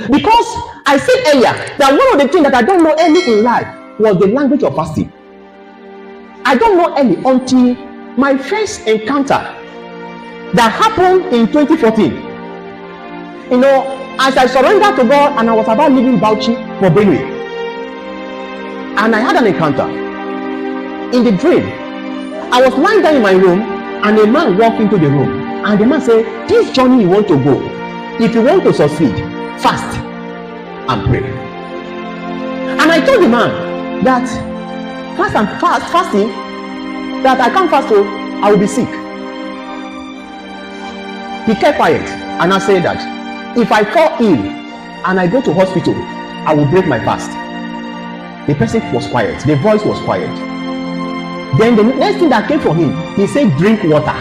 Because I said earlier that one of the things that I don't know early in life was the language of fasting. I don't know early until my first encounter that happened in 2014. You know, as I surrendered to God and I was about leaving Bauchi for Benue, and I had an encounter. In the dream, I was lying down in my room and a man walked into the room, and the man said, this journey you want to go, if you want to succeed, fast and pray. And I told the man that fasting, that I can't fast, so I will be sick. He kept quiet, and I said that if I fall ill and I go to hospital, I will break my fast. The person was quiet, the voice was quiet. Then the next thing that came from him, he said, drink water.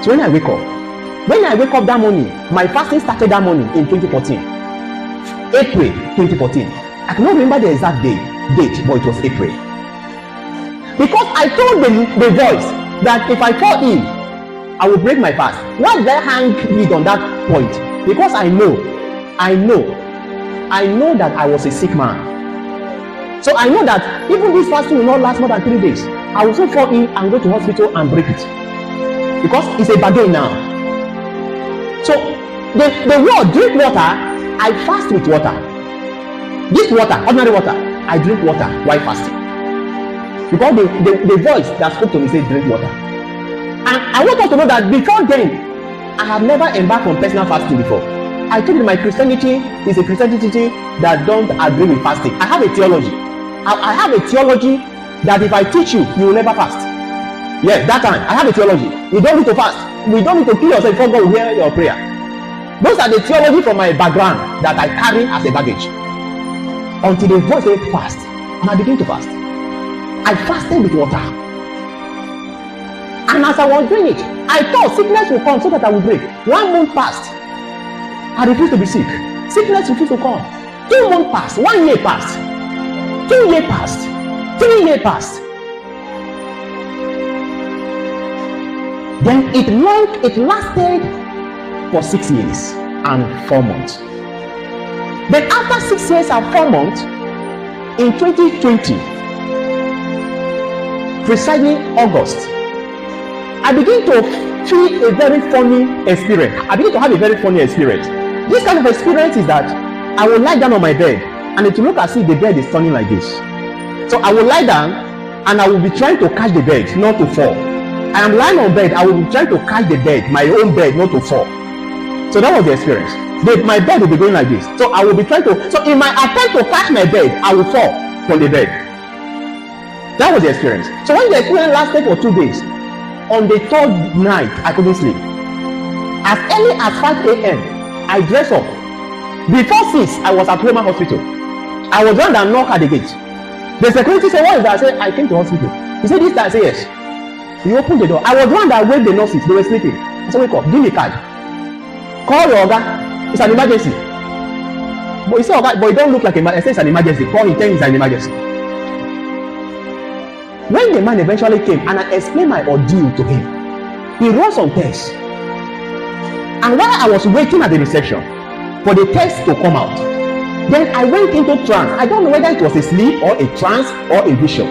So when I wake up that morning, my fasting started that morning in 2014, April 2014. I cannot remember the exact date, but it was April. Because I told the voice that if I fall ill, I will break my fast. Why did I hang it on that point? Because I know that I was a sick man. So I know that even this fasting will not last more than 3 days. I will still fall ill and go to hospital and break it. Because it's a bargain now. So the word drink water, I fast with water. This water, ordinary water, I drink water while fasting. Because the voice that spoke to me said drink water. And I want us to know that before then, I have never embarked on personal fasting before. I told you my Christianity is a Christianity that don't agree with fasting. I have a theology. I have a theology that if I teach you, you will never fast. Yes, that time I have a theology. You don't need to fast. You don't need to kill yourself before God will hear your prayer. Those are the theology from my background that I carry as a baggage. Until the voice said fast, and I began to fast. I fasted with water. And as I was doing it, I thought sickness will come so that I will break. 1 month passed. I refused to be sick. Sickness refused to come. 2 months passed. 1 year passed. 2 years passed. 3 years passed. Then it lasted for 6 years and 4 months. Then after 6 years and 4 months, in 2020, precisely August, I begin to feel a very funny experience. I begin to have a very funny experience. This kind of experience is that I will lie down on my bed and it will look as if the bed is turning like this. So I will lie down and I will be trying to catch the bed, not to fall. I am lying on bed, I will be trying to catch the bed, my own bed, not to fall. So that was the experience. My bed will be going like this. So I will be trying to, so in my attempt to catch my bed, I will fall from the bed. That was the experience. So when the experience lasted for 2 days, on the 3rd night, I couldn't sleep. As early as 5 a.m., I dressed up. Before 6, I was at Roma Hospital. I was one that knocked at the gate. The security said, what is that? I said, I came to hospital. He said, this time? I said, yes. He opened the door. I was one that waved the nurses. They were sleeping. I said, wake up, give me a card. Call your Oga. It's an emergency. But he said, Oga, but it don't look like an emergency. I said, it's an emergency. Call him, tell him it's an emergency. When the man eventually came and I explained my ordeal to him, he wrote some tests. And while I was waiting at the reception for the test to come out, then I went into trance. I don't know whether it was a sleep or a trance or a vision.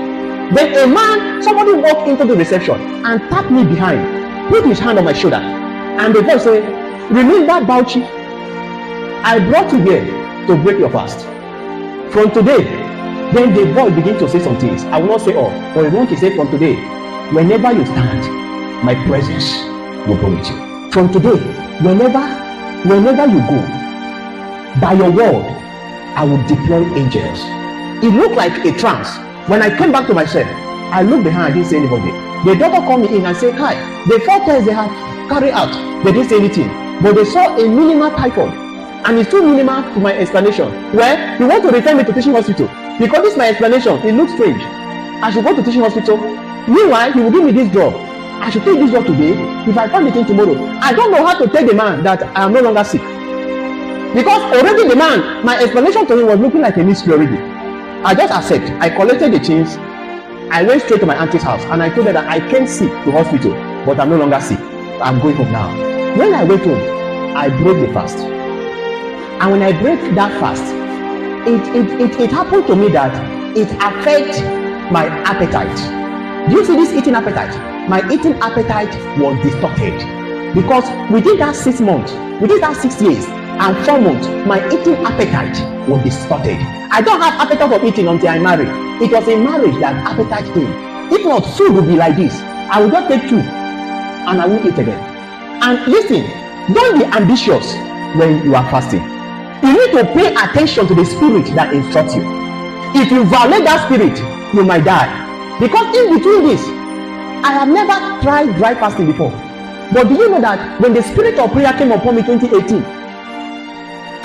Then a man, somebody walked into the reception and tapped me behind, put his hand on my shoulder, and the voice said, remember Bauchi? I brought you here to break your fast. From today, then the boy began to say some things. I will not say all, but I want to say from today, whenever you stand, my presence will go with you. From today, whenever you go, by your word, I will deploy angels. It looked like a trance. When I came back to myself, I looked behind, I didn't see anybody. The doctor called me in and said, Kai, the 4 tests they have carried out, they didn't say anything, but they saw a minimal typhoid. And it's too minimal to my explanation. Well, you want to refer me to teaching hospital. Because this is my explanation, it looks strange. I should go to teaching hospital. Meanwhile, he will give me this drug. I should take this drug today. If I find the thing tomorrow, I don't know how to tell the man that I am no longer sick. Because already the man, my explanation to him was looking like a mystery already. I just accept. I collected the things. I went straight to my auntie's house and I told her that I came sick to hospital, but I'm no longer sick. I'm going home now. When I went home, I broke the fast. And when I break that fast, it happened to me that it affects my appetite. Do you see this eating appetite? My eating appetite was distorted, because within that 6 months, within that 6 years and 4 months, my eating appetite was distorted. I don't have appetite for eating until I married. It was in marriage that appetite came. If not, food would be like this. I would just take 2 and I won't eat again. And listen, don't be ambitious when you are fasting. You need to pay attention to the spirit that instructs you. If you violate that spirit, you might die. Because in between this, I have never tried dry fasting before. But do you know that when the spirit of prayer came upon me in 2018,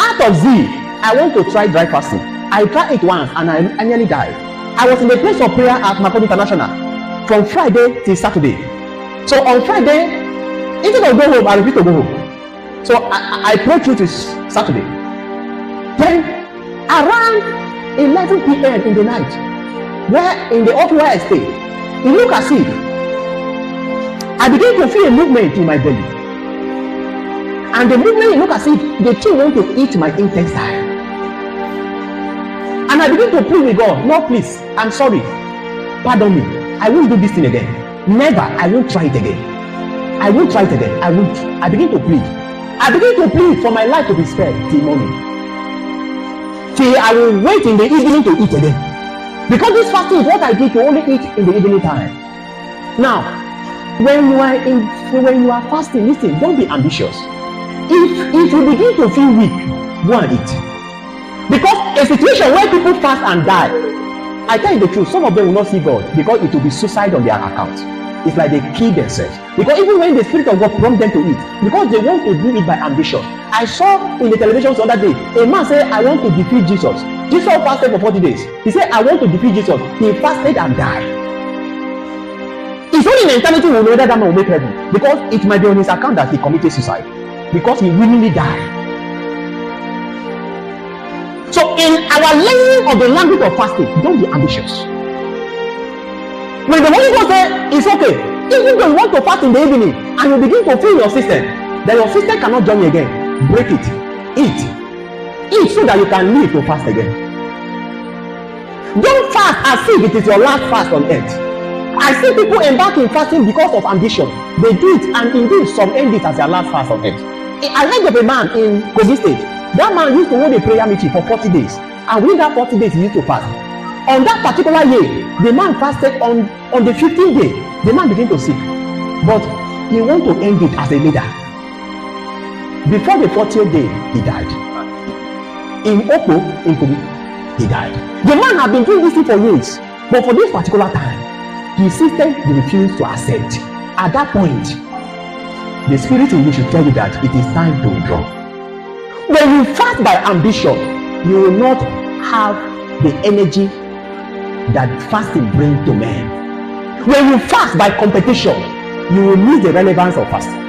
out of zeal, I want to try dry fasting. I tried it once and I nearly died. I was in the place of prayer at Makurdi International from Friday till Saturday. So on Friday, instead of going home, I refused to go home. So I prayed through to Saturday. Then around 11 p.m. in the night, where in the office where I stay, it looked as if I began to feel a movement in my belly. And the movement looked as if the thing want to eat my intestine. And I began to pray with God, Lord, please, I'm sorry. Pardon me. I won't do this thing again. Never. I won't try it again. I won't try it again. I won't. I begin to plead. I begin to plead for my life to be spared till morning. Till I will wait in the evening to eat again. Because this fasting is what I did to only eat in the evening time. Now, when you are fasting, listen, don't be ambitious. If you begin to feel weak, go and eat. Because a situation where people fast and die, I tell you the truth, some of them will not see God because it will be suicide on their account. It's like they kill themselves. Because even when the Spirit of God prompts them to eat, because they want to do it by ambition. I saw in the television the other day, a man said, I want to defeat Jesus. Jesus fasted for 40 days. He said, I want to defeat Jesus. He fasted and died. It's only in eternity we will know that man will make heaven. Because it might be on his account that he committed suicide. Because he willingly died. So in our learning of the language of fasting, don't be ambitious. When the Holy Ghost says it's okay, even though you want to fast in the evening and you begin to feel your system, then your system cannot join you again. Break it. Eat so that you can live to fast again. Don't fast as if it is your last fast on earth. I see people embark in fasting because of ambition. They do it, and indeed some end it as their last fast on earth. I heard of a man in Benue State. That man used to hold a prayer meeting for 40 days, and within that 40 days he used to fast. On that particular year, the man fasted on the 15th day. The man began to sick, but he wanted to end it as a leader. Before the 40th day, he died. In Oko, in Kogi, he died. The man had been doing this thing for years, but for this particular time, his system refused to accept. At that point, the spirit in you should tell you that it is time to withdraw. When you fast by ambition, you will not have the energy that fasting brings to men. When you fast by competition, you will lose the relevance of fasting.